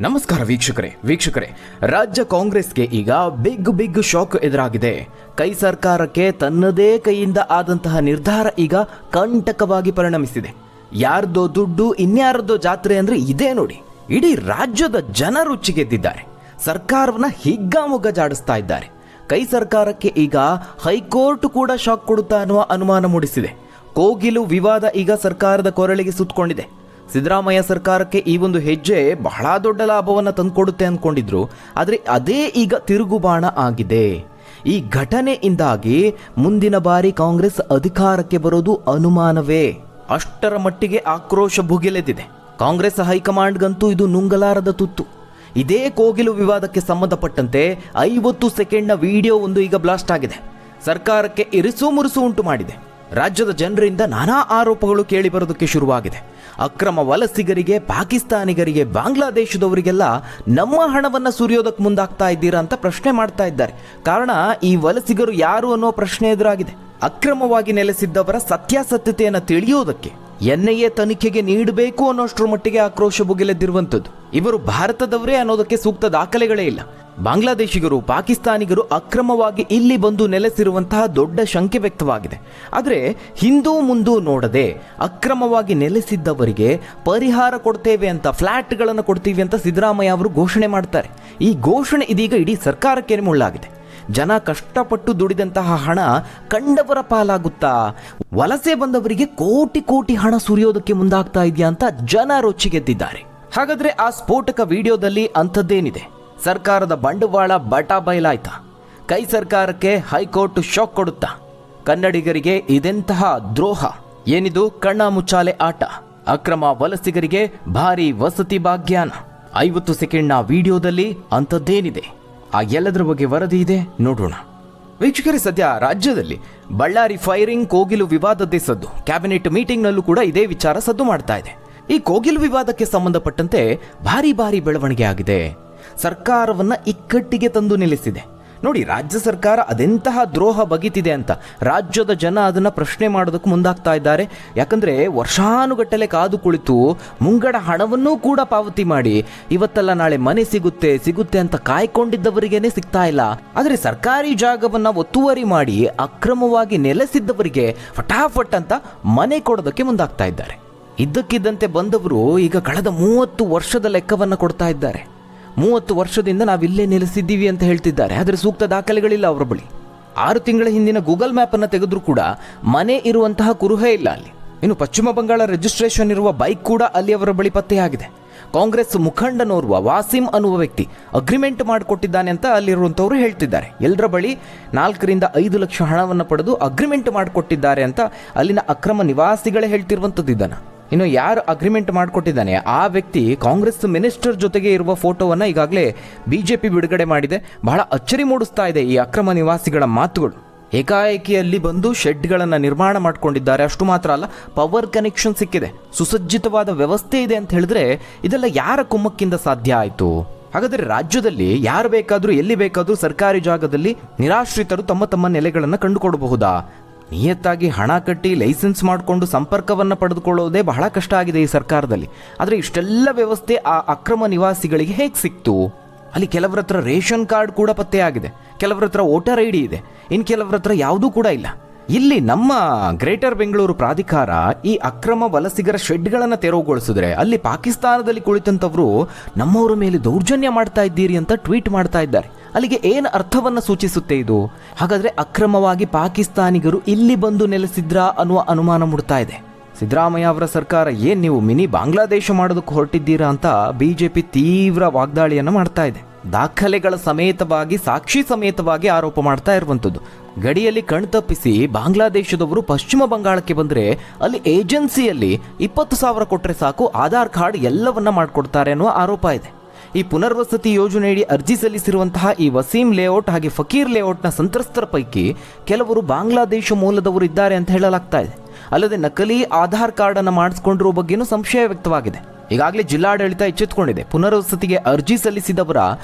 ನಮಸ್ಕಾರ ವೀಕ್ಷಕರೇ ರಾಜ್ಯ ಕಾಂಗ್ರೆಸ್ಗೆ ಈಗ ಬಿಗ್ ಶಾಕ್ ಎದುರಾಗಿದೆ. ಕೈ ಸರ್ಕಾರಕ್ಕೆ ತನ್ನದೇ ಕೈಯಿಂದ ಆದಂತಹ ನಿರ್ಧಾರ ಈಗ ಕಂಟಕವಾಗಿ ಪರಿಣಮಿಸಿದೆ. ಯಾರ್ದೋ ದುಡ್ಡು ಇನ್ಯಾರದೋ ಜಾತ್ರೆ ಅಂದ್ರೆ ಇದೇ ನೋಡಿ. ಇಡೀ ರಾಜ್ಯದ ಜನ ರುಚಿಗೆದ್ದಿದ್ದಾರೆ. ಸರ್ಕಾರವನ್ನ ಹಿಗ್ಗಾಮುಗ್ಗ ಜಾಡಿಸ್ತಾ ಇದ್ದಾರೆ. ಕೈ ಸರ್ಕಾರಕ್ಕೆ ಈಗ ಹೈಕೋರ್ಟ್ ಕೂಡ ಶಾಕ್ ಕೊಡುತ್ತಾ ಅನ್ನುವ ಅನುಮಾನ ಮೂಡಿಸಿದೆ. ಕೋಗಿಲು ವಿವಾದ ಈಗ ಸರ್ಕಾರದ ಕೊರಳಿಗೆ ಸುತ್ತಕೊಂಡಿದೆ. ಸಿದ್ದರಾಮಯ್ಯ ಸರ್ಕಾರಕ್ಕೆ ಈ ಒಂದು ಹೆಜ್ಜೆ ಬಹಳ ದೊಡ್ಡ ಲಾಭವನ್ನು ತಂದುಕೊಡುತ್ತೆ ಅಂದ್ಕೊಂಡಿದ್ರು. ಆದರೆ ಅದೇ ಈಗ ತಿರುಗುಬಾಣ ಆಗಿದೆ. ಈ ಘಟನೆಯಿಂದಾಗಿ ಮುಂದಿನ ಬಾರಿ ಕಾಂಗ್ರೆಸ್ ಅಧಿಕಾರಕ್ಕೆ ಬರೋದು ಅನುಮಾನವೇ. ಅಷ್ಟರ ಮಟ್ಟಿಗೆ ಆಕ್ರೋಶ ಭುಗಿಲೆದಿದೆ. ಕಾಂಗ್ರೆಸ್ ಹೈಕಮಾಂಡ್ಗಂತೂ ಇದು ನುಂಗಲಾರದ ತುತ್ತು. ಇದೇ ಕೋಗಿಲು ವಿವಾದಕ್ಕೆ ಸಂಬಂಧಪಟ್ಟಂತೆ 50 ಸೆಕೆಂಡ್ನ ವಿಡಿಯೋ ಒಂದು ಈಗ ಬ್ಲಾಸ್ಟ್ ಆಗಿದೆ. ಸರ್ಕಾರಕ್ಕೆ ಇರಿಸು ಮುರುಸು ಉಂಟು ಮಾಡಿದೆ. ರಾಜ್ಯದ ಜನರಿಂದ ನಾನಾ ಆರೋಪಗಳು ಕೇಳಿ ಬರೋದಕ್ಕೆ ಶುರುವಾಗಿದೆ. ಅಕ್ರಮ ವಲಸಿಗರಿಗೆ, ಪಾಕಿಸ್ತಾನಿಗರಿಗೆ, ಬಾಂಗ್ಲಾದೇಶದವರಿಗೆಲ್ಲ ನಮ್ಮ ಹಣವನ್ನು ಸುರಿಯೋದಕ್ಕೆ ಮುಂದಾಗ್ತಾ ಇದ್ದೀರಾ ಅಂತ ಪ್ರಶ್ನೆ ಮಾಡ್ತಾ ಇದ್ದಾರೆ. ಕಾರಣ ಈ ವಲಸಿಗರು ಯಾರು ಅನ್ನೋ ಪ್ರಶ್ನೆ ಎದುರಾಗಿದೆ. ಅಕ್ರಮವಾಗಿ ನೆಲೆಸಿದ್ದವರ ಸತ್ಯಾಸತ್ಯತೆಯನ್ನು ತಿಳಿಯೋದಕ್ಕೆ ಎನ್ಐಎ ತನಿಖೆಗೆ ನೀಡಬೇಕು ಅನ್ನೋಷ್ಟರ ಮಟ್ಟಿಗೆ ಆಕ್ರೋಶ ಭುಗಿಲೆದ್ದಿರುವಂಥದ್ದು. ಇವರು ಭಾರತದವರೇ ಅನ್ನೋದಕ್ಕೆ ಸೂಕ್ತ ದಾಖಲೆಗಳೇ ಇಲ್ಲ. ಬಾಂಗ್ಲಾದೇಶಿಗರು, ಪಾಕಿಸ್ತಾನಿಗರು ಅಕ್ರಮವಾಗಿ ಇಲ್ಲಿ ಬಂದು ನೆಲೆಸಿರುವಂತಹ ದೊಡ್ಡ ಶಂಕೆ ವ್ಯಕ್ತವಾಗಿದೆ. ಆದರೆ ಹಿಂದೂ ಮುಂದೂ ನೋಡದೆ ಅಕ್ರಮವಾಗಿ ನೆಲೆಸಿದ್ದವರಿಗೆ ಪರಿಹಾರ ಕೊಡ್ತೇವೆ ಅಂತ, ಫ್ಲ್ಯಾಟ್ಗಳನ್ನು ಕೊಡ್ತೀವಿ ಅಂತ ಸಿದ್ದರಾಮಯ್ಯ ಅವರು ಘೋಷಣೆ ಮಾಡ್ತಾರೆ. ಈ ಘೋಷಣೆ ಇದೀಗ ಇಡೀ ಸರ್ಕಾರಕ್ಕೆ ಮುಳ್ಳಾಗಿದೆ. ಜನ ಕಷ್ಟಪಟ್ಟು ದುಡಿದಂತಹ ಹಣ ಕಂಡವರ ಪಾಲಾಗುತ್ತಾ? ವಲಸೆ ಬಂದವರಿಗೆ ಕೋಟಿ ಹಣ ಸುರಿಯೋದಕ್ಕೆ ಮುಂದಾಗ್ತಾ ಇದೆಯಾ ಅಂತ ಜನ ರೊಚ್ಚಿಗೆದ್ದಿದ್ದಾರೆ. ಹಾಗಾದ್ರೆ ಆ ಸ್ಫೋಟಕ ವಿಡಿಯೋದಲ್ಲಿ ಅಂಥದ್ದೇನಿದೆ? ಸರ್ಕಾರದ ಬಂಡವಾಳ ಬಟಾ ಬಯಲಾಯ್ತಾ? ಕೈ ಸರ್ಕಾರಕ್ಕೆ ಹೈಕೋರ್ಟ್ ಶಾಕ್ ಕೊಡುತ್ತಾ? ಕನ್ನಡಿಗರಿಗೆ ಇದೆಂತಹ ದ್ರೋಹ? ಏನಿದು ಕಣ್ಣ ಮುಚ್ಚಾಲೆ ಆಟ? ಅಕ್ರಮ ವಲಸಿಗರಿಗೆ ಭಾರಿ ವಸತಿ ಭಾಗ್ಯಾನ? 50 ಸೆಕೆಂಡ್ನ ವಿಡಿಯೋದಲ್ಲಿ ಅಂಥದ್ದೇನಿದೆ? ಆ ಎಲ್ಲದರ ಬಗ್ಗೆ ವರದಿ ಇದೆ, ನೋಡೋಣ. ವೀಕ್ಷಕರೇ, ಸದ್ಯ ರಾಜ್ಯದಲ್ಲಿ ಬಳ್ಳಾರಿ ಫೈರಿಂಗ್, ಕೋಗಿಲು ವಿವಾದದ್ದೇ ಸದ್ದು. ಕ್ಯಾಬಿನೆಟ್ ಮೀಟಿಂಗ್ನಲ್ಲೂ ಕೂಡ ಇದೇ ವಿಚಾರ ಸದ್ದು ಮಾಡ್ತಾ ಇದೆ. ಈ ಕೋಗಿಲು ವಿವಾದಕ್ಕೆ ಸಂಬಂಧಪಟ್ಟಂತೆ ಭಾರಿ ಬೆಳವಣಿಗೆ ಆಗಿದೆ. ಸರ್ಕಾರವನ್ನ ಇಕ್ಕಟ್ಟಿಗೆ ತಂದು ನಿಲ್ಲಿಸಿದೆ. ನೋಡಿ, ರಾಜ್ಯ ಸರ್ಕಾರ ಅದೆಂತಹ ದ್ರೋಹ ಬಗೆತಿದೆ ಅಂತ ರಾಜ್ಯದ ಜನ ಅದನ್ನ ಪ್ರಶ್ನೆ ಮಾಡೋದಕ್ಕೆ ಮುಂದಾಗ್ತಾ ಇದ್ದಾರೆ. ಯಾಕಂದ್ರೆ ವರ್ಷಾನುಗಟ್ಟಲೆ ಕಾದು ಕುಳಿತು ಮುಂಗಡ ಹಣವನ್ನೂ ಕೂಡ ಪಾವತಿ ಮಾಡಿ ಇವತ್ತಲ್ಲ ನಾಳೆ ಮನೆ ಸಿಗುತ್ತೆ ಅಂತ ಕಾಯ್ಕೊಂಡಿದ್ದವರಿಗೇನೆ ಸಿಗ್ತಾ ಇಲ್ಲ. ಆದರೆ ಸರ್ಕಾರಿ ಜಾಗವನ್ನ ಒತ್ತುವರಿ ಮಾಡಿ ಅಕ್ರಮವಾಗಿ ನೆಲೆಸಿದ್ದವರಿಗೆ ಫಟಾಫಟ್ ಅಂತ ಮನೆ ಕೊಡೋದಕ್ಕೆ ಮುಂದಾಗ್ತಾ ಇದ್ದಾರೆ. ಇದ್ದಕ್ಕಿದ್ದಂತೆ ಬಂದವರು ಈಗ ಕಳೆದ 30 ವರ್ಷದ ಲೆಕ್ಕವನ್ನು ಕೊಡ್ತಾ ಇದ್ದಾರೆ. 30 ವರ್ಷದಿಂದ ನಾವಿಲ್ಲೇ ನೆಲೆಸಿದ್ದೀವಿ ಅಂತ ಹೇಳ್ತಿದ್ದಾರೆ. ಆದರೆ ಸೂಕ್ತ ದಾಖಲೆಗಳಿಲ್ಲ ಅವರ ಬಳಿ. 6 ತಿಂಗಳ ಹಿಂದಿನ ಗೂಗಲ್ ಮ್ಯಾಪ್ ಅನ್ನು ತೆಗೆದ್ರೂ ಕೂಡ ಮನೆ ಇರುವಂತಹ ಕುರುಹೇ ಇಲ್ಲ ಅಲ್ಲಿ. ಇನ್ನು ಪಶ್ಚಿಮ ಬಂಗಾಳ ರಿಜಿಸ್ಟ್ರೇಷನ್ ಇರುವ ಬೈಕ್ ಕೂಡ ಅಲ್ಲಿ ಅವರ ಬಳಿ ಪತ್ತೆಯಾಗಿದೆ. ಕಾಂಗ್ರೆಸ್ ಮುಖಂಡನೋರ್ವ ವಾಸಿಂ ಅನ್ನುವ ವ್ಯಕ್ತಿ ಅಗ್ರಿಮೆಂಟ್ ಮಾಡಿಕೊಟ್ಟಿದ್ದಾನೆ ಅಂತ ಅಲ್ಲಿರುವಂಥವ್ರು ಹೇಳ್ತಿದ್ದಾರೆ. ಎಲ್ಲರ ಬಳಿ 4 ರಿಂದ 5 ಲಕ್ಷ ಹಣವನ್ನು ಪಡೆದು ಅಗ್ರಿಮೆಂಟ್ ಮಾಡಿಕೊಟ್ಟಿದ್ದಾರೆ ಅಂತ ಅಲ್ಲಿನ ಅಕ್ರಮ ನಿವಾಸಿಗಳೇ ಹೇಳ್ತಿರುವಂಥದ್ದು ಇದನ್ನು. ಇನ್ನು ಯಾರು ಅಗ್ರಿಮೆಂಟ್ ಮಾಡಿಕೊಟ್ಟಿದ್ದಾನೆ ಆ ವ್ಯಕ್ತಿ ಕಾಂಗ್ರೆಸ್ ಮಿನಿಸ್ಟರ್ ಜೊತೆಗೆ ಇರುವ ಫೋಟೋವನ್ನು ಈಗಾಗಲೇ ಬಿಜೆಪಿ ಬಿಡುಗಡೆ ಮಾಡಿದೆ. ಬಹಳ ಅಚ್ಚರಿ ಮೂಡಿಸ್ತಾ ಇದೆ ಈ ಅಕ್ರಮ ನಿವಾಸಿಗಳ ಮಾತುಗಳು. ಏಕಾಏಕಿಯಲ್ಲಿ ಬಂದು ಶೆಡ್ಗಳನ್ನು ನಿರ್ಮಾಣ ಮಾಡಿಕೊಂಡಿದ್ದಾರೆ. ಅಷ್ಟು ಮಾತ್ರ ಅಲ್ಲ, ಪವರ್ ಕನೆಕ್ಷನ್ ಸಿಕ್ಕಿದೆ, ಸುಸಜ್ಜಿತವಾದ ವ್ಯವಸ್ಥೆ ಇದೆ ಅಂತ ಹೇಳಿದ್ರೆ ಇದೆಲ್ಲ ಯಾರ ಕುಮ್ಮಕ್ಕಿಂದ ಸಾಧ್ಯ ಆಯಿತು? ಹಾಗಾದರೆ ರಾಜ್ಯದಲ್ಲಿ ಯಾರು ಬೇಕಾದರೂ ಎಲ್ಲಿ ಬೇಕಾದರೂ ಸರ್ಕಾರಿ ಜಾಗದಲ್ಲಿ ನಿರಾಶ್ರಿತರು ತಮ್ಮ ನೆಲೆಗಳನ್ನು ಕಂಡುಕೊಡಬಹುದಾ? ನಿಯತ್ತಾಗಿ ಹಣ ಕಟ್ಟಿ ಲೈಸೆನ್ಸ್ ಮಾಡಿಕೊಂಡು ಸಂಪರ್ಕವನ್ನು ಪಡೆದುಕೊಳ್ಳೋದೇ ಬಹಳ ಕಷ್ಟ ಆಗಿದೆ ಈ ಸರ್ಕಾರದಲ್ಲಿ. ಆದರೆ ಇಷ್ಟೆಲ್ಲ ವ್ಯವಸ್ಥೆ ಆ ಅಕ್ರಮ ನಿವಾಸಿಗಳಿಗೆ ಹೇಗೆ ಸಿಕ್ತು? ಅಲ್ಲಿ ಕೆಲವರ ಹತ್ರ ರೇಷನ್ ಕಾರ್ಡ್ ಕೂಡ ಪತ್ತೆಯಾಗಿದೆ, ಕೆಲವರ ಹತ್ರ ವೋಟರ್ ಐ ಡಿ ಇದೆ, ಇನ್ನು ಕೆಲವರ ಹತ್ರ ಯಾವುದೂ ಕೂಡ ಇಲ್ಲ. ಇಲ್ಲಿ ನಮ್ಮ ಗ್ರೇಟರ್ ಬೆಂಗಳೂರು ಪ್ರಾಧಿಕಾರ ಈ ಅಕ್ರಮ ವಲಸಿಗರ ಶೆಡ್ಗಳನ್ನು ತೆರವುಗೊಳಿಸಿದ್ರೆ ಅಲ್ಲಿ ಪಾಕಿಸ್ತಾನದಲ್ಲಿ ಕುಳಿತಂಥವರು ನಮ್ಮವರ ಮೇಲೆ ದೌರ್ಜನ್ಯ ಮಾಡ್ತಾ ಇದ್ದೀರಿ ಅಂತ ಟ್ವೀಟ್ ಮಾಡ್ತಾ ಇದ್ದಾರೆ. ಅಲ್ಲಿಗೆ ಏನು ಅರ್ಥವನ್ನು ಸೂಚಿಸುತ್ತೆ ಇದು? ಹಾಗಾದರೆ ಅಕ್ರಮವಾಗಿ ಪಾಕಿಸ್ತಾನಿಗರು ಇಲ್ಲಿ ಬಂದು ನೆಲೆಸಿದ್ರಾ ಅನ್ನುವ ಅನುಮಾನ ಮೂಡ್ತಾ ಇದೆ. ಸಿದ್ದರಾಮಯ್ಯ ಅವರ ಸರ್ಕಾರ ಏನು ನೀವು ಮಿನಿ ಬಾಂಗ್ಲಾದೇಶ ಮಾಡೋದಕ್ಕೆ ಹೊರಟಿದ್ದೀರಾ ಅಂತ ಬಿಜೆಪಿ ತೀವ್ರ ವಾಗ್ದಾಳಿಯನ್ನು ಮಾಡ್ತಾ ಇದೆ. ದಾಖಲೆಗಳ ಸಮೇತವಾಗಿ, ಸಾಕ್ಷಿ ಸಮೇತವಾಗಿ ಆರೋಪ ಮಾಡ್ತಾ ಇರುವಂಥದ್ದು. ಗಡಿಯಲ್ಲಿ ಕಣ್ತಪ್ಪಿಸಿ ಬಾಂಗ್ಲಾದೇಶದವರು ಪಶ್ಚಿಮ ಬಂಗಾಳಕ್ಕೆ ಬಂದರೆ ಅಲ್ಲಿ ಏಜೆನ್ಸಿಯಲ್ಲಿ 20,000 ಕೊಟ್ಟರೆ ಸಾಕು, ಆಧಾರ್ ಕಾರ್ಡ್ ಎಲ್ಲವನ್ನ ಮಾಡಿಕೊಡ್ತಾರೆ ಅನ್ನುವ ಆರೋಪ ಇದೆ. ಈ ಪುನರ್ವಸತಿ ಯೋಜನೆಯಡಿ ಅರ್ಜಿ ಸಲ್ಲಿಸಿರುವಂತಹ ಈ ವಸೀಂ ಲೇಔಟ್ ಹಾಗೆ ಫಕೀರ್ ಲೇಔಟ್ನ ಸಂತ್ರಸ್ತರ ಪೈಕಿ ಕೆಲವರು ಬಾಂಗ್ಲಾದೇಶ ಮೂಲದವರು ಇದ್ದಾರೆ ಅಂತ ಹೇಳಲಾಗ್ತಾ ಇದೆ. ಅಲ್ಲದೆ ನಕಲಿ ಆಧಾರ್ ಕಾರ್ಡ್ ಅನ್ನು ಮಾಡಿಸ್ಕೊಂಡಿರುವ ಬಗ್ಗೆನೂ ಸಂಶಯ ವ್ಯಕ್ತವಾಗಿದೆ. ಈಗಾಗಲೇ ಜಿಲ್ಲಾಡಳಿತ ಎಚ್ಚೆತ್ತುಕೊಂಡಿದೆ. ಪುನರ್ವಸತಿಗೆ ಅರ್ಜಿ ಸಲ್ಲಿಸಿದವರ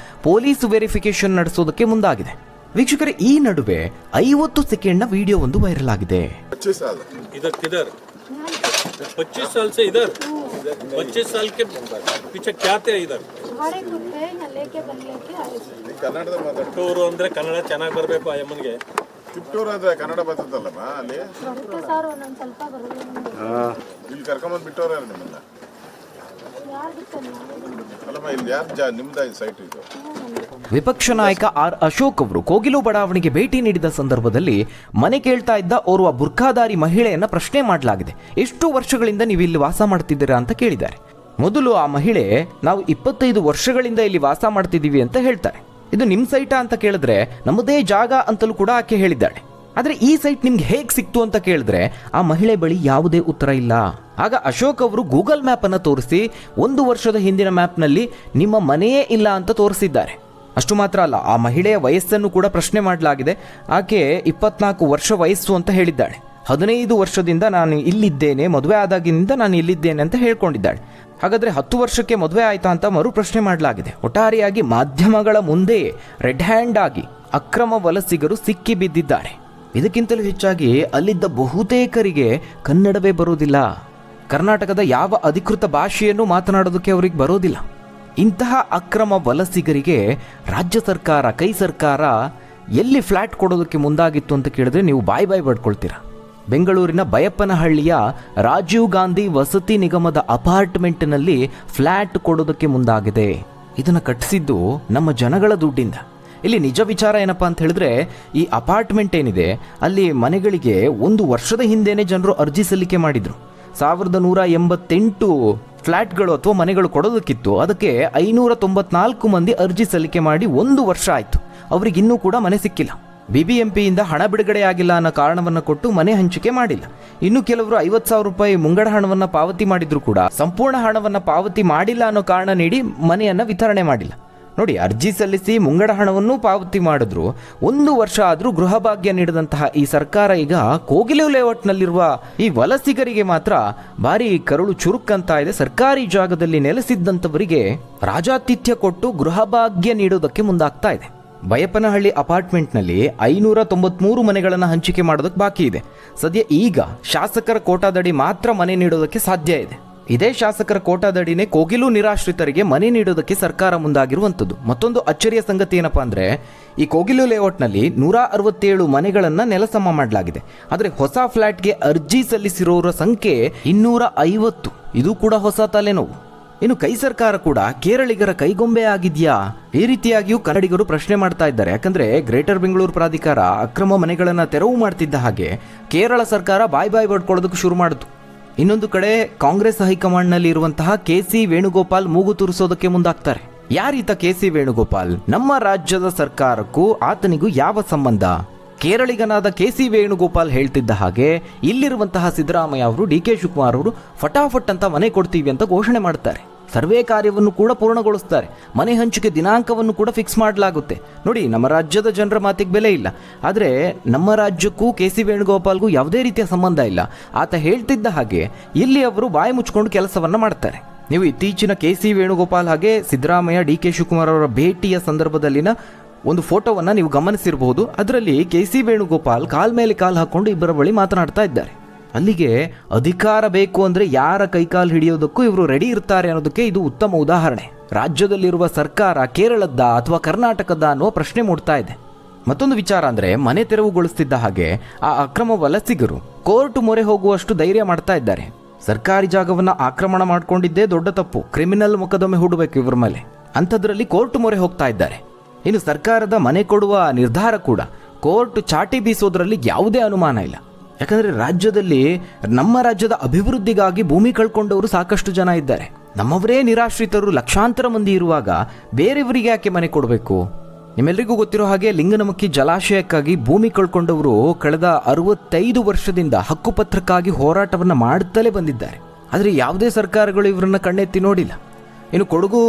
ಪೊಲೀಸ್ ವೆರಿಫಿಕೇಶನ್ ನಡೆಸೋದಕ್ಕೆ ಮುಂದಾಗಿದೆ. ವೀಕ್ಷಕರೇ, ಈ ನಡುವೆ 50 ಸೆಕೆಂಡ್ನ ವಿಡಿಯೋ ಒಂದು ವೈರಲ್ ಆಗಿದೆ. 25 साल से इधर 25 साल के पीछे क्या थे इधर खाड़े कुत्ते यहाँ लेके बन लेके आए सर। ಕನ್ನಡದ ಮಾತಾಡ್ತಾರೆ. ಟಿಪ್ಟೂರು ಅಂದ್ರೆ ಕನ್ನಡ ಚೆನ್ನಾಗಿ ಬರಬೇಕು ಆ ಯಮ್ಮನಿಗೆ. ತಿಪ್ಟೂರು ಅಂದ್ರೆ ಕನ್ನಡ ಬರ್ತದಲ್ಲಮ್ಮ ಅಲ್ಲಿ. ಬರುತ್ತೆ ಸರ್ ಒಂದೊಂದು ಸ್ವಲ್ಪ ಬರೋದು. ಇಲ್ಲಿ ಕರ್ಕೊಂಬಂದು ಬಿಟ್ಟವ್ರ ನಿಮ್ಮನ್ನ. ಯಾರು ಗೊತ್ತಿಲ್ಲ. ಅಲ್ಲಮ್ಮ ಇಲ್ಲಿ ಯಾರು ನಿಮ್ದ ಸೈಟ್ ಇದು. ವಿಪಕ್ಷ ನಾಯಕ ಆರ್ ಅಶೋಕ್ ಅವರು ಕೋಗಿಲು ಬಡಾವಣೆಗೆ ಭೇಟಿ ನೀಡಿದ ಸಂದರ್ಭದಲ್ಲಿ ಮನೆ ಕೇಳ್ತಾ ಇದ್ದ ಓರ್ವ ಬುರ್ಖಾಧಾರಿ ಮಹಿಳೆಯನ್ನ ಪ್ರಶ್ನೆ ಮಾಡಲಾಗಿದೆ. ಎಷ್ಟು ವರ್ಷಗಳಿಂದ ನೀವು ಇಲ್ಲಿ ವಾಸ ಮಾಡ್ತಿದ್ದೀರಾ ಅಂತ ಕೇಳಿದ್ದಾರೆ. ಮೊದಲು ಆ ಮಹಿಳೆ ನಾವು 25 ವರ್ಷಗಳಿಂದ ಇಲ್ಲಿ ವಾಸ ಮಾಡ್ತಿದ್ದೀವಿ ಅಂತ ಹೇಳ್ತಾರೆ. ಇದು ನಿಮ್ಮ ಸೈಟಾ ಅಂತ ಕೇಳಿದ್ರೆ ನಮ್ಮದೇ ಜಾಗ ಅಂತಲೂ ಕೂಡ ಆಕೆ ಹೇಳಿದ್ದಾಳೆ. ಆದರೆ ಈ ಸೈಟ್ ನಿಮ್ಗೆ ಹೇಗೆ ಸಿಕ್ತು ಅಂತ ಕೇಳಿದ್ರೆ ಆ ಮಹಿಳೆ ಬಳಿ ಯಾವುದೇ ಉತ್ತರ ಇಲ್ಲ. ಆಗ ಅಶೋಕ್ ಅವರು ಗೂಗಲ್ ಮ್ಯಾಪ್ ಅನ್ನು ತೋರಿಸಿ 1 ವರ್ಷದ ಹಿಂದಿನ ಮ್ಯಾಪ್ನಲ್ಲಿ ನಿಮ್ಮ ಮನೆಯೇ ಇಲ್ಲ ಅಂತ ತೋರಿಸಿದ್ದಾರೆ. ಅಷ್ಟು ಮಾತ್ರ ಅಲ್ಲ, ಆ ಮಹಿಳೆಯ ವಯಸ್ಸನ್ನು ಕೂಡ ಪ್ರಶ್ನೆ ಮಾಡಲಾಗಿದೆ. ಆಕೆ 24 ವರ್ಷ ವಯಸ್ಸು ಅಂತ ಹೇಳಿದ್ದಾಳೆ. 15 ವರ್ಷದಿಂದ ನಾನು ಇಲ್ಲಿದ್ದೇನೆ, ಮದುವೆ ಆದಾಗಿನಿಂದ ನಾನು ಇಲ್ಲಿದ್ದೇನೆ ಅಂತ ಹೇಳ್ಕೊಂಡಿದ್ದಾಳೆ. ಹಾಗಾದರೆ 10 ವರ್ಷಕ್ಕೆ ಮದುವೆ ಆಯ್ತಾ ಅಂತ ಮರು ಪ್ರಶ್ನೆ ಮಾಡಲಾಗಿದೆ. ಒಟ್ಟಾರೆಯಾಗಿ ಮಾಧ್ಯಮಗಳ ಮುಂದೆಯೇ ರೆಡ್ ಹ್ಯಾಂಡ್ ಆಗಿ ಅಕ್ರಮ ವಲಸಿಗರು ಸಿಕ್ಕಿ ಬಿದ್ದಿದ್ದಾರೆ. ಇದಕ್ಕಿಂತಲೂ ಹೆಚ್ಚಾಗಿ ಅಲ್ಲಿದ್ದ ಬಹುತೇಕರಿಗೆ ಕನ್ನಡವೇ ಬರೋದಿಲ್ಲ. ಕರ್ನಾಟಕದ ಯಾವ ಅಧಿಕೃತ ಭಾಷೆಯನ್ನು ಮಾತನಾಡೋದಕ್ಕೆ ಅವರಿಗೆ ಬರೋದಿಲ್ಲ. ಇಂತಹ ಅಕ್ರಮ ವಲಸಿಗರಿಗೆ ರಾಜ್ಯ ಸರ್ಕಾರ, ಕೈ ಸರ್ಕಾರ ಎಲ್ಲಿ ಫ್ಲ್ಯಾಟ್ ಕೊಡೋದಕ್ಕೆ ಮುಂದಾಗಿತ್ತು ಅಂತ ಕೇಳಿದ್ರೆ ನೀವು ಬಾಯಿ ಬಡ್ಕೊಳ್ತೀರಾ. ಬೆಂಗಳೂರಿನ ಬಯಪ್ಪನಹಳ್ಳಿಯ ರಾಜೀವ್ ಗಾಂಧಿ ವಸತಿ ನಿಗಮದ ಅಪಾರ್ಟ್ಮೆಂಟ್ನಲ್ಲಿ ಫ್ಲ್ಯಾಟ್ ಕೊಡೋದಕ್ಕೆ ಮುಂದಾಗಿದೆ. ಇದನ್ನು ಕಟ್ಟಿಸಿದ್ದು ನಮ್ಮ ಜನಗಳ ದುಡ್ಡಿಂದ. ಇಲ್ಲಿ ನಿಜ ವಿಚಾರ ಏನಪ್ಪಾ ಅಂತ ಹೇಳಿದ್ರೆ, ಈ ಅಪಾರ್ಟ್ಮೆಂಟ್ ಏನಿದೆ ಅಲ್ಲಿ ಮನೆಗಳಿಗೆ 1 ವರ್ಷದ ಹಿಂದೆನೇ ಜನರು ಅರ್ಜಿ ಸಲ್ಲಿಕೆ ಮಾಡಿದ್ರು. 1188 ಫ್ಲ್ಯಾಟ್ಗಳು ಅಥವಾ ಮನೆಗಳು ಕೊಡೋದಕ್ಕಿತ್ತು. ಅದಕ್ಕೆ 594 ಮಂದಿ ಅರ್ಜಿ ಸಲ್ಲಿಕೆ ಮಾಡಿ 1 ವರ್ಷ ಆಯಿತು. ಅವ್ರಿಗೆ ಇನ್ನೂ ಕೂಡ ಮನೆ ಸಿಕ್ಕಿಲ್ಲ. BBMPಯಿಂದ ಹಣ ಬಿಡುಗಡೆ ಆಗಿಲ್ಲ ಅನ್ನೋ ಕಾರಣವನ್ನು ಕೊಟ್ಟು ಮನೆ ಹಂಚಿಕೆ ಮಾಡಿಲ್ಲ. ಇನ್ನು ಕೆಲವರು 50,000 ರೂಪಾಯಿ ಮುಂಗಡ ಹಣವನ್ನು ಪಾವತಿ ಮಾಡಿದ್ರು ಕೂಡ ಸಂಪೂರ್ಣ ಹಣವನ್ನು ಪಾವತಿ ಮಾಡಿಲ್ಲ ಅನ್ನೋ ಕಾರಣ ನೀಡಿ ಮನೆಯನ್ನು ವಿತರಣೆ ಮಾಡಿಲ್ಲ. ನೋಡಿ, ಅರ್ಜಿ ಸಲ್ಲಿಸಿ ಮುಂಗಡ ಹಣವನ್ನು ಪಾವತಿ ಮಾಡಿದ್ರು 1 ವರ್ಷ ಆದರೂ ಗೃಹ ಭಾಗ್ಯ ನೀಡಿದಂತಹ ಈ ಸರ್ಕಾರ ಈಗ ಕೋಗಿಲು ಲೇಔಟ್ನಲ್ಲಿರುವ ಈ ವಲಸಿಗರಿಗೆ ಮಾತ್ರ ಭಾರಿ ಕರುಳು ಚುರುಕಂತ ಇದೆ. ಸರ್ಕಾರಿ ಜಾಗದಲ್ಲಿ ನೆಲೆಸಿದ್ದಂಥವರಿಗೆ ರಾಜಾತಿಥ್ಯ ಕೊಟ್ಟು ಗೃಹ ಭಾಗ್ಯ ನೀಡೋದಕ್ಕೆ ಮುಂದಾಗ್ತಾ ಇದೆ. ಬಯಪ್ಪನಹಳ್ಳಿ ಅಪಾರ್ಟ್ಮೆಂಟ್ನಲ್ಲಿ 593 ಮನೆಗಳನ್ನು ಹಂಚಿಕೆ ಮಾಡೋದಕ್ಕೆ ಬಾಕಿ ಇದೆ. ಸದ್ಯ ಈಗ ಶಾಸಕರ ಕೋಟಾದಡಿ ಮಾತ್ರ ಮನೆ ನೀಡೋದಕ್ಕೆ ಸಾಧ್ಯ ಇದೆ. ಇದೇ ಶಾಸಕರ ಕೋಟಾದಡಿನೇ ಕೋಗಿಲು ನಿರಾಶ್ರಿತರಿಗೆ ಮನೆ ನೀಡೋದಕ್ಕೆ ಸರ್ಕಾರ ಮುಂದಾಗಿರುವಂಥದ್ದು. ಮತ್ತೊಂದು ಅಚ್ಚರಿಯ ಸಂಗತಿ ಏನಪ್ಪಾ ಅಂದರೆ, ಈ ಕೋಗಿಲು ಲೇಔಟ್ನಲ್ಲಿ 167 ಮನೆಗಳನ್ನು ನೆಲಸಮ ಮಾಡಲಾಗಿದೆ. ಆದರೆ ಹೊಸ ಫ್ಲ್ಯಾಟ್ಗೆ ಅರ್ಜಿ ಸಲ್ಲಿಸಿರೋರ ಸಂಖ್ಯೆ 250. ಇದು ಕೂಡ ಹೊಸ ತಲೆನೋವು. ಇನ್ನು ಕೈ ಸರ್ಕಾರ ಕೂಡ ಕೇರಳಿಗರ ಕೈಗೊಂಬೆ ಆಗಿದೆಯಾ? ಈ ರೀತಿಯಾಗಿಯೂ ಕನ್ನಡಿಗರು ಪ್ರಶ್ನೆ ಮಾಡ್ತಾ ಇದ್ದಾರೆ. ಯಾಕಂದ್ರೆ ಗ್ರೇಟರ್ ಬೆಂಗಳೂರು ಪ್ರಾಧಿಕಾರ ಅಕ್ರಮ ಮನೆಗಳನ್ನು ತೆರವು ಮಾಡ್ತಿದ್ದ ಹಾಗೆ ಕೇರಳ ಸರ್ಕಾರ ಬಾಯ್ ಬಡ್ಕೊಳ್ಳೋದಕ್ಕೆ ಶುರು ಮಾಡಿತು. ಇನ್ನೊಂದು ಕಡೆ ಕಾಂಗ್ರೆಸ್ ಹೈಕಮಾಂಡ್ನಲ್ಲಿ ಇರುವಂತಹ KC ವೇಣುಗೋಪಾಲ್ ಮೂಗು ತುರಿಸೋದಕ್ಕೆ ಮುಂದಾಗ್ತಾರೆ. ಯಾರೀತ KC ವೇಣುಗೋಪಾಲ್? ನಮ್ಮ ರಾಜ್ಯದ ಸರ್ಕಾರಕ್ಕೂ ಆತನಿಗೂ ಯಾವ ಸಂಬಂಧ? ಕೇರಳಿಗನಾದ KC ವೇಣುಗೋಪಾಲ್ ಹೇಳ್ತಿದ್ದ ಹಾಗೆ ಇಲ್ಲಿರುವಂತಹ ಸಿದ್ದರಾಮಯ್ಯ ಅವರು, DK ಶಿವಕುಮಾರ್ ಅವರು ಫಟಾಫಟ್ ಅಂತ ಮನೆ ಕೊಡ್ತೀವಿ ಅಂತ ಘೋಷಣೆ ಮಾಡ್ತಾರೆ. ಸರ್ವೆ ಕಾರ್ಯವನ್ನು ಕೂಡ ಪೂರ್ಣಗೊಳಿಸ್ತಾರೆ. ಮನೆ ಹಂಚಿಕೆ ದಿನಾಂಕವನ್ನು ಕೂಡ ಫಿಕ್ಸ್ ಮಾಡಲಾಗುತ್ತೆ. ನೋಡಿ, ನಮ್ಮ ರಾಜ್ಯದ ಜನರ ಮಾತಿಗೆ ಬೆಲೆ ಇಲ್ಲ. ಆದರೆ ನಮ್ಮ ರಾಜ್ಯಕ್ಕೂ KC ವೇಣುಗೋಪಾಲ್ಗೂ ಯಾವುದೇ ರೀತಿಯ ಸಂಬಂಧ ಇಲ್ಲ. ಆತ ಹೇಳ್ತಿದ್ದ ಹಾಗೆ ಇಲ್ಲಿ ಅವರು ಬಾಯಿ ಮುಚ್ಕೊಂಡು ಕೆಲಸವನ್ನು ಮಾಡ್ತಾರೆ. ನೀವು ಇತ್ತೀಚಿನ KC ವೇಣುಗೋಪಾಲ್ ಹಾಗೆ ಸಿದ್ದರಾಮಯ್ಯ, DK ಶಿವಕುಮಾರ್ ಅವರ ಭೇಟಿಯ ಸಂದರ್ಭದಲ್ಲಿನ ಒಂದು ಫೋಟೋವನ್ನು ನೀವು ಗಮನಿಸಿರಬಹುದು. ಅದರಲ್ಲಿ KC ವೇಣುಗೋಪಾಲ್ ಕಾಲ್ ಮೇಲೆ ಕಾಲು ಹಾಕೊಂಡು ಇಬ್ಬರ ಬಳಿ ಮಾತನಾಡ್ತಾ ಇದ್ದಾರೆ. ಅಲ್ಲಿಗೆ ಅಧಿಕಾರ ಬೇಕು ಅಂದರೆ ಯಾರ ಕೈಕಾಲು ಹಿಡಿಯೋದಕ್ಕೂ ಇವರು ರೆಡಿ ಇರ್ತಾರೆ ಅನ್ನೋದಕ್ಕೆ ಇದು ಉತ್ತಮ ಉದಾಹರಣೆ. ರಾಜ್ಯದಲ್ಲಿರುವ ಸರ್ಕಾರ ಕೇರಳದ ಅಥವಾ ಕರ್ನಾಟಕದ ಅನ್ನುವ ಪ್ರಶ್ನೆ ಮೂಡ್ತಾ ಇದೆ. ಮತ್ತೊಂದು ವಿಚಾರ ಅಂದರೆ, ಮನೆ ತೆರವುಗೊಳಿಸ್ತಿದ್ದ ಹಾಗೆ ಆ ಅಕ್ರಮ ವಲಸಿಗರು ಕೋರ್ಟ್ ಮೊರೆ ಹೋಗುವಷ್ಟು ಧೈರ್ಯ ಮಾಡ್ತಾ ಇದ್ದಾರೆ. ಸರ್ಕಾರಿ ಜಾಗವನ್ನು ಆಕ್ರಮಣ ಮಾಡ್ಕೊಂಡಿದ್ದೇ ದೊಡ್ಡ ತಪ್ಪು. ಕ್ರಿಮಿನಲ್ ಮೊಕದ್ದಮೆ ಹೂಡಬೇಕು ಇವರ ಮೇಲೆ. ಅಂಥದ್ರಲ್ಲಿ ಕೋರ್ಟ್ ಮೊರೆ ಹೋಗ್ತಾ ಇದ್ದಾರೆ. ಇನ್ನು ಸರ್ಕಾರದ ಮನೆ ಕೊಡುವ ನಿರ್ಧಾರ ಕೂಡ ಕೋರ್ಟ್ ಚಾಟಿ ಬೀಸೋದ್ರಲ್ಲಿ ಯಾವುದೇ ಅನುಮಾನ ಇಲ್ಲ. ಯಾಕಂದರೆ ರಾಜ್ಯದಲ್ಲಿ ನಮ್ಮ ರಾಜ್ಯದ ಅಭಿವೃದ್ಧಿಗಾಗಿ ಭೂಮಿ ಕಳ್ಕೊಂಡವರು ಸಾಕಷ್ಟು ಜನ ಇದ್ದಾರೆ. ನಮ್ಮವರೇ ನಿರಾಶ್ರಿತರು ಲಕ್ಷಾಂತರ ಮಂದಿ ಇರುವಾಗ ಬೇರೆಯವರಿಗೆ ಯಾಕೆ ಮನೆ ಕೊಡಬೇಕು? ನಿಮ್ಮೆಲ್ಲರಿಗೂ ಗೊತ್ತಿರೋ ಹಾಗೆ ಲಿಂಗನಮಕ್ಕಿ ಜಲಾಶಯಕ್ಕಾಗಿ ಭೂಮಿ ಕಳ್ಕೊಂಡವರು ಕಳೆದ 65 ವರ್ಷದಿಂದ ಹಕ್ಕುಪತ್ರಕ್ಕಾಗಿ ಹೋರಾಟವನ್ನು ಮಾಡುತ್ತಲೇ ಬಂದಿದ್ದಾರೆ. ಆದರೆ ಯಾವುದೇ ಸರ್ಕಾರಗಳು ಇವರನ್ನು ಕಣ್ಣೆತ್ತಿ ನೋಡಿಲ್ಲ. ಇನ್ನು ಕೊಡಗು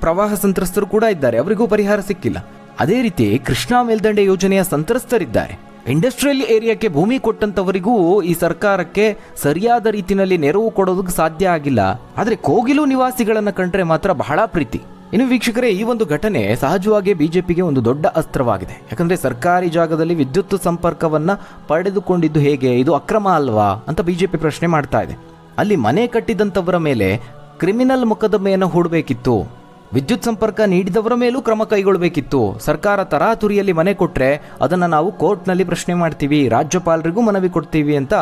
ಪ್ರವಾಹ ಸಂತ್ರಸ್ತರು ಕೂಡ ಇದ್ದಾರೆ, ಅವರಿಗೂ ಪರಿಹಾರ ಸಿಕ್ಕಿಲ್ಲ. ಅದೇ ರೀತಿ ಕೃಷ್ಣಾ ಮೇಲ್ದಂಡೆ ಯೋಜನೆಯ ಸಂತ್ರಸ್ತರಿದ್ದಾರೆ. ಇಂಡಸ್ಟ್ರಿಯಲ್ ಏರಿಯಾಕ್ಕೆ ಭೂಮಿ ಕೊಟ್ಟಂತವರಿಗೂ ಈ ಸರ್ಕಾರಕ್ಕೆ ಸರಿಯಾದ ರೀತಿಯಲ್ಲಿ ನೆರವು ಕೊಡೋದಕ್ಕೆ ಸಾಧ್ಯ ಆಗಿಲ್ಲ. ಆದರೆ ಕೋಗಿಲು ನಿವಾಸಿಗಳನ್ನು ಕಂಡ್ರೆ ಮಾತ್ರ ಬಹಳ ಪ್ರೀತಿ. ಇನ್ನು ವೀಕ್ಷಕರೇ, ಈ ಒಂದು ಘಟನೆ ಸಹಜವಾಗಿ ಬಿಜೆಪಿಗೆ ಒಂದು ದೊಡ್ಡ ಅಸ್ತ್ರವಾಗಿದೆ. ಯಾಕಂದ್ರೆ ಸರ್ಕಾರಿ ಜಾಗದಲ್ಲಿ ವಿದ್ಯುತ್ ಸಂಪರ್ಕವನ್ನ ಪಡೆದುಕೊಂಡಿದ್ದು ಹೇಗೆ? ಇದು ಅಕ್ರಮ ಅಲ್ವಾ ಅಂತ ಬಿಜೆಪಿ ಪ್ರಶ್ನೆ ಮಾಡ್ತಾ ಇದೆ. ಅಲ್ಲಿ ಮನೆ ಕಟ್ಟಿದಂಥವರ ಮೇಲೆ ಕ್ರಿಮಿನಲ್ ಮೊಕದ್ದಮೆಯನ್ನು ಹೂಡಬೇಕಿತ್ತು. ವಿದ್ಯುತ್ ಸಂಪರ್ಕ ನೀಡಿದವರ ಮೇಲೂ ಕ್ರಮ ಕೈಗೊಳ್ಳಬೇಕಿತ್ತು. ಸರ್ಕಾರ ತರಾತುರಿಯಲ್ಲಿ ಮನೆ ಕೊಟ್ಟರೆ ಅದನ್ನು ನಾವು ಕೋರ್ಟ್ನಲ್ಲಿ ಪ್ರಶ್ನೆ ಮಾಡ್ತೀವಿ, ರಾಜ್ಯಪಾಲರಿಗೂ ಮನವಿ ಕೊಡ್ತೀವಿ ಅಂತ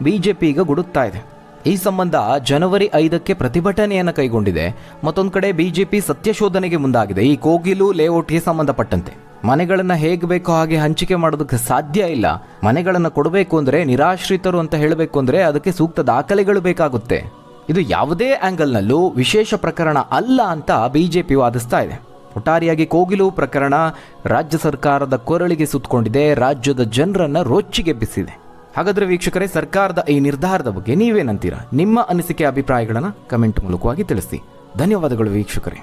ಬಿಜೆಪಿ ಈಗ ಗುಡುತ್ತಾ ಇದೆ. ಈ ಸಂಬಂಧ ಜನವರಿ 5ಕ್ಕೆ ಪ್ರತಿಭಟನೆಯನ್ನು ಕೈಗೊಂಡಿದೆ. ಮತ್ತೊಂದು ಕಡೆ ಬಿಜೆಪಿ ಸತ್ಯಶೋಧನೆಗೆ ಮುಂದಾಗಿದೆ. ಈ ಕೋಗಿಲು ಲೇಔಟ್ಗೆ ಸಂಬಂಧಪಟ್ಟಂತೆ ಮನೆಗಳನ್ನು ಹೇಗೆ ಬೇಕೋ ಹಾಗೆ ಹಂಚಿಕೆ ಮಾಡೋದಕ್ಕೆ ಸಾಧ್ಯ ಇಲ್ಲ. ಮನೆಗಳನ್ನು ಕೊಡಬೇಕು ಅಂದರೆ, ನಿರಾಶ್ರಿತರು ಅಂತ ಹೇಳಬೇಕು ಅಂದರೆ ಅದಕ್ಕೆ ಸೂಕ್ತ ದಾಖಲೆಗಳು ಬೇಕಾಗುತ್ತೆ. ಇದು ಯಾವುದೇ ಆ್ಯಂಗಲ್ನಲ್ಲೂ ವಿಶೇಷ ಪ್ರಕರಣ ಅಲ್ಲ ಅಂತ ಬಿಜೆಪಿ ವಾದಿಸ್ತಾ ಇದೆ. ಒಟ್ಟಾರೆಯಾಗಿ ಕೋಗಿಲು ಪ್ರಕರಣ ರಾಜ್ಯ ಸರ್ಕಾರದ ಕೊರಳಿಗೆ ಸುತ್ತಕೊಂಡಿದೆ, ರಾಜ್ಯದ ಜನರನ್ನು ರೊಚ್ಚಿಗೆಬ್ಬಿಸಿದೆ. ಹಾಗಾದರೆ ವೀಕ್ಷಕರೇ, ಸರ್ಕಾರದ ಈ ನಿರ್ಧಾರದ ಬಗ್ಗೆ ನೀವೇನಂತೀರಾ? ನಿಮ್ಮ ಅನಿಸಿಕೆ ಅಭಿಪ್ರಾಯಗಳನ್ನು ಕಮೆಂಟ್ ಮೂಲಕವಾಗಿ ತಿಳಿಸಿ. ಧನ್ಯವಾದಗಳು ವೀಕ್ಷಕರೇ.